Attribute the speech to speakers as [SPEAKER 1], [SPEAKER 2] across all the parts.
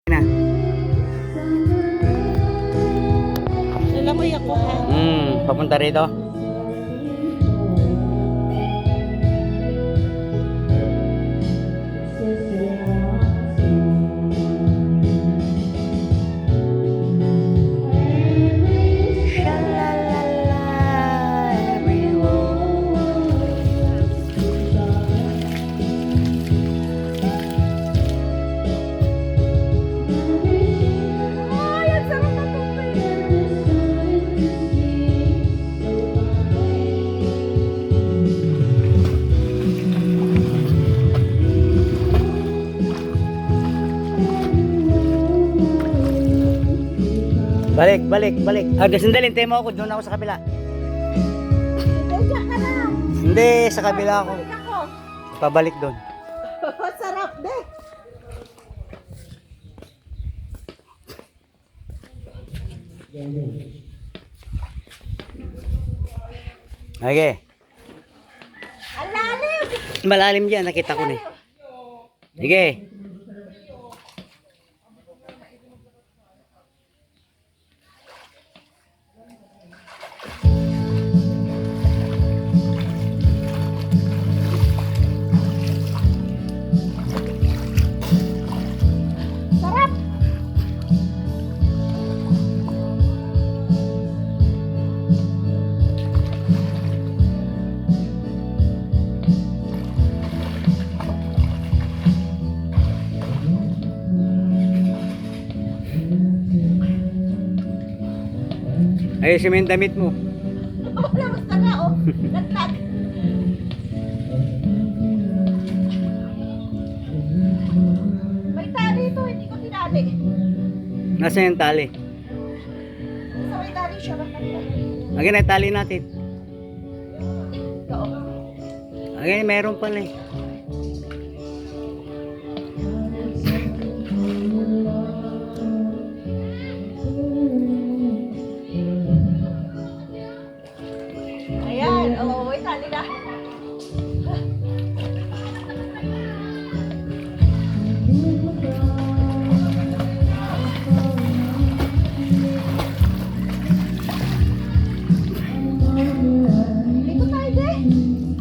[SPEAKER 1] Na.
[SPEAKER 2] Lalamoy ako ha.
[SPEAKER 1] Papunta rito. Balik. Sandali, hintay mo ako. Doon ako sa kabila.
[SPEAKER 2] Diyan ka na.
[SPEAKER 1] Hindi, sa kabila ako.
[SPEAKER 2] Balik ako.
[SPEAKER 1] Pabalik doon.
[SPEAKER 2] Sarap de.
[SPEAKER 1] Okay.
[SPEAKER 2] Ang lalim.
[SPEAKER 1] Malalim dyan, nakita ko na eh. Sige.
[SPEAKER 2] Sarap.
[SPEAKER 1] Ayusin mo yung damit mo.
[SPEAKER 2] Labas ka na oh. Latlag. May tali ito, hindi ko tinali.
[SPEAKER 1] Nasaan yung tali?
[SPEAKER 2] Sa may tali siya.
[SPEAKER 1] Again, ay tali natin.
[SPEAKER 2] Ito oh.
[SPEAKER 1] Again, meron pala eh.
[SPEAKER 2] Ayan, oh, may tali na. Dito tayo de.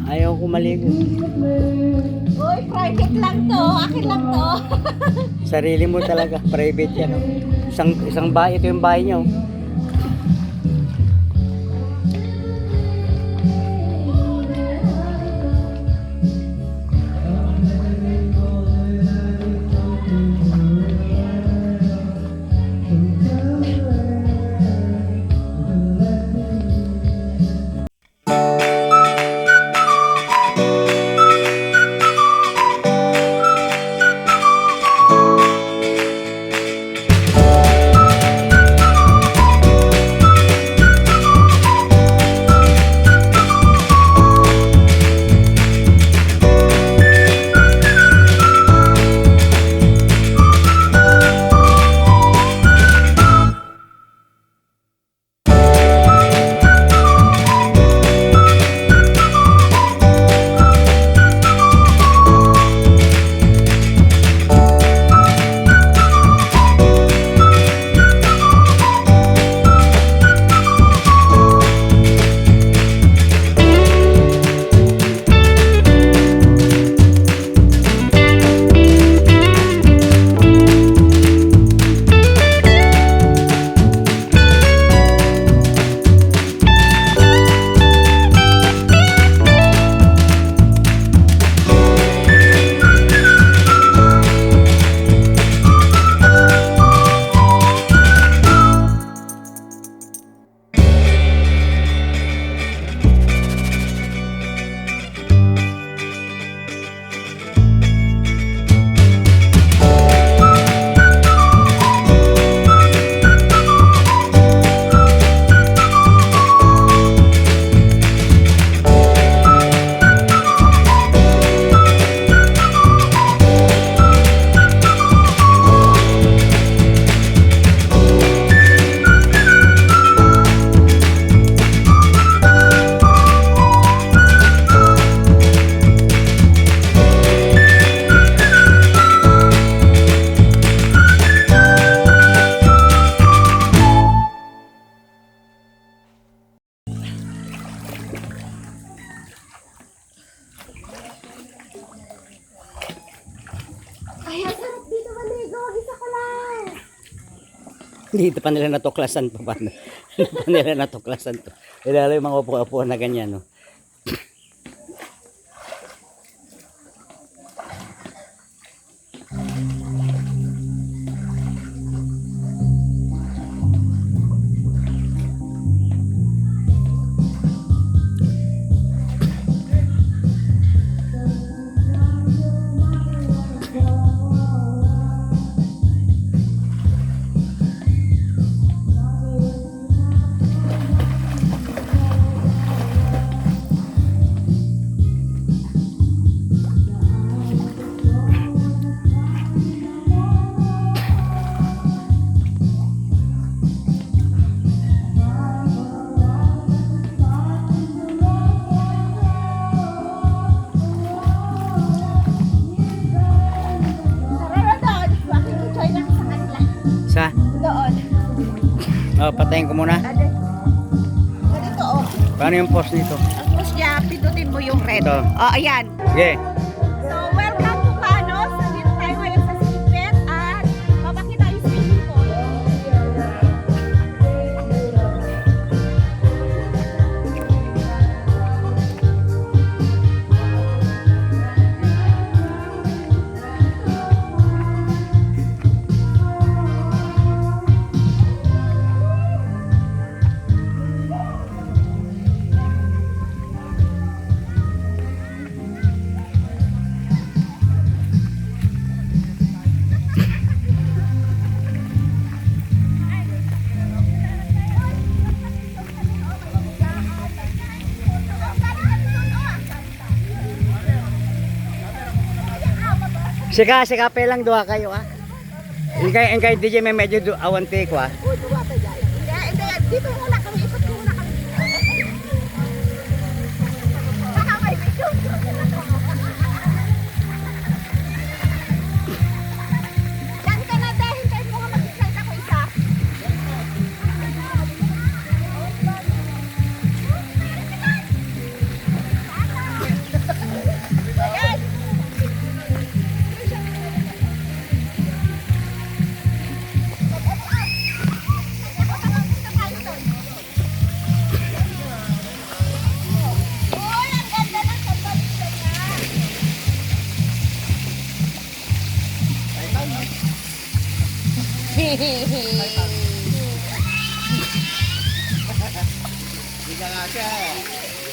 [SPEAKER 1] Ayaw ko maligo.
[SPEAKER 2] Uy, private lang to. Akin lang to.
[SPEAKER 1] Sarili mo talaga. Private yan. Oh. Isang bahay. Ito yung bahay niyo. Dito pa nila natuklasan pa paano. Dito pa nila natuklasan to. Ilalo yung mga upo-upuan na ganyan, no.
[SPEAKER 2] Tara doon. Makikitry lang sa kanila.
[SPEAKER 1] Sa?
[SPEAKER 2] Doon.
[SPEAKER 1] Oh, patayin ko muna.
[SPEAKER 2] Ganito oh.
[SPEAKER 1] Paano yung post nito?
[SPEAKER 2] Tapos niya, pindutin mo yung red.
[SPEAKER 1] Ito.
[SPEAKER 2] Oh, ayan.
[SPEAKER 1] Okay.
[SPEAKER 2] So, welcome to Panos. Nandito tayo ngayon sa Secret at papakita yung swimming pool.
[SPEAKER 1] Sika pe lang doha kayo ah. Ingkay DJ may medyo awante ko ah.
[SPEAKER 2] Uy, duwa tayo dyan. Hindi, dito muna kami. Ikot muna kami. Baka may video. Diyan ka na dahil hintayin mo nga mag-slide ako isa. Ayan. Uy, ang ganda ng kabalita niya.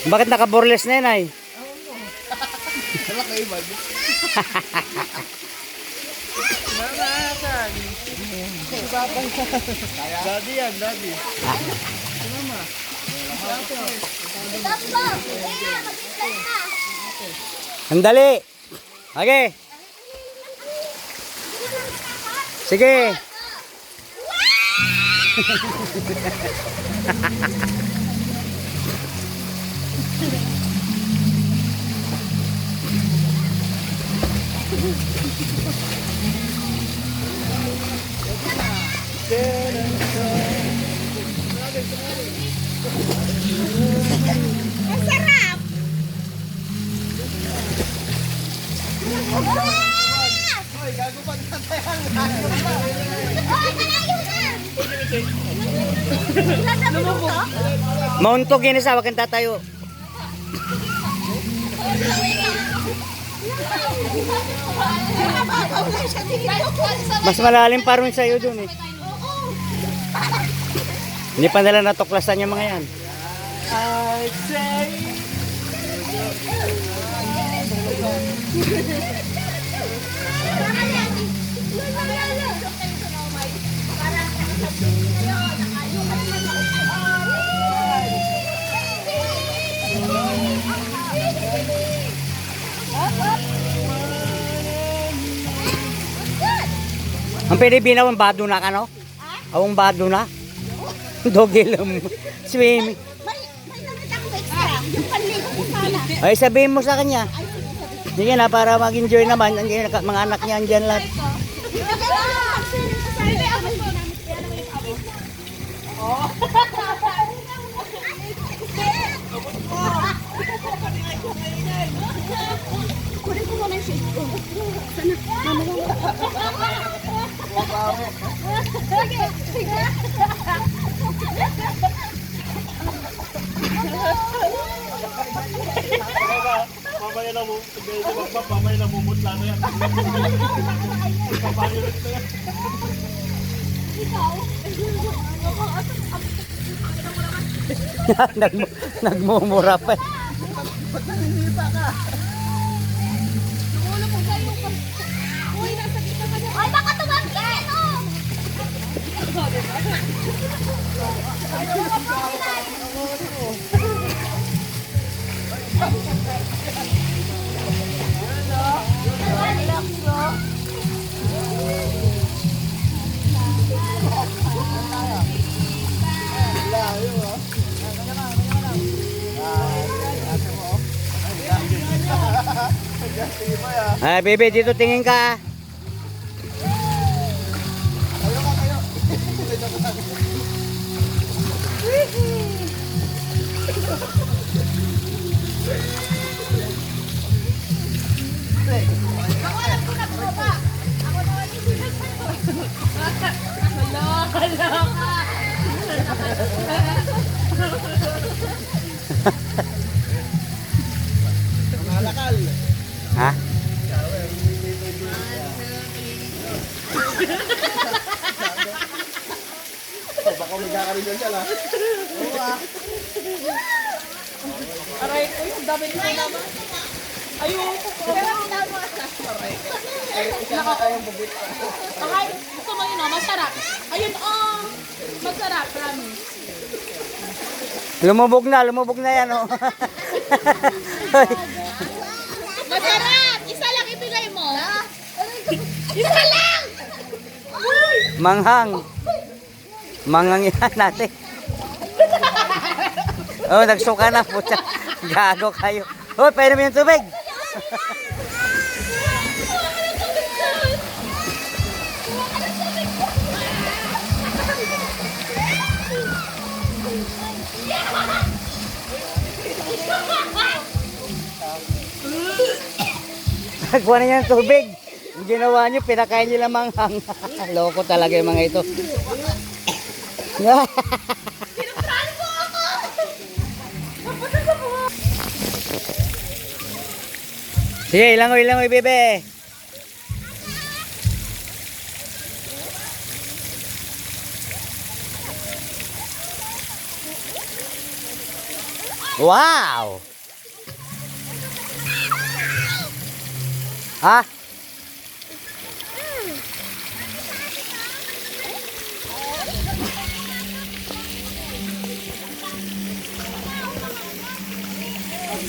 [SPEAKER 1] Bakit naka-boreless na yun ay?
[SPEAKER 3] Daddy yan, daddy.
[SPEAKER 2] Tatlo. Ayan, mag-slide na.
[SPEAKER 1] Andali. Okay. Sige.
[SPEAKER 2] Ang sarap.
[SPEAKER 3] Hoy, gago pa na tayo.
[SPEAKER 2] Oy, malayo na. Ilan na minuto?
[SPEAKER 1] Maunto ginisa, wag kang tatayo. Mas malalim pa rin sa'yo dun eh. Hindi pa nila natuklasan yung mga yan.
[SPEAKER 3] I'd say.
[SPEAKER 1] Ang Pilipino, ang bado na ka, no? Awang bado na. Dogilum. Swimming.
[SPEAKER 2] May nakita ko extra. Yung panligo ko sana.
[SPEAKER 1] Ay, sabihin mo sa kanya. Sige na, para mag-enjoy naman. Ang mga anak niya andyan lahat.
[SPEAKER 2] Kunin ko muna yung shade ko. Sana, mamaya. Sige, sige.
[SPEAKER 3] Mamaya na mo, mamaya na mumutla na yan. Papayulit na yan.
[SPEAKER 1] Nagmumura pa.
[SPEAKER 2] Uy, nasa gitna ka na. Ay, baka tumagin! Oh!
[SPEAKER 1] Ay, bebe, dito tingin ka.
[SPEAKER 2] Ako alam ko na bumaba. Ako naman yung Hala ka.
[SPEAKER 3] Malakal.
[SPEAKER 1] Ha?
[SPEAKER 3] Baka may kakarigan siya lang.
[SPEAKER 2] Aray ko yung dami ko naman. Ayoko ko. Pero tama sa aray. Okay, gusto mo yun, oh, masarap. Ayun, oh. Masarap, promise.
[SPEAKER 1] Lumubog na yan, oh.
[SPEAKER 2] Masarap! Isa lang ibigay mo. Isa lang!
[SPEAKER 1] Manghang yan natin. Oh, nagsuka na po. Gago kayo. Oh, pwede mo yung tubig. Nagkuha na niya ng tubig. Yung ginawa niyo, pinakain niyo lang manghang. Loko talaga yung mga ito. Sige, ilangoy, bebe. Wow! Ha?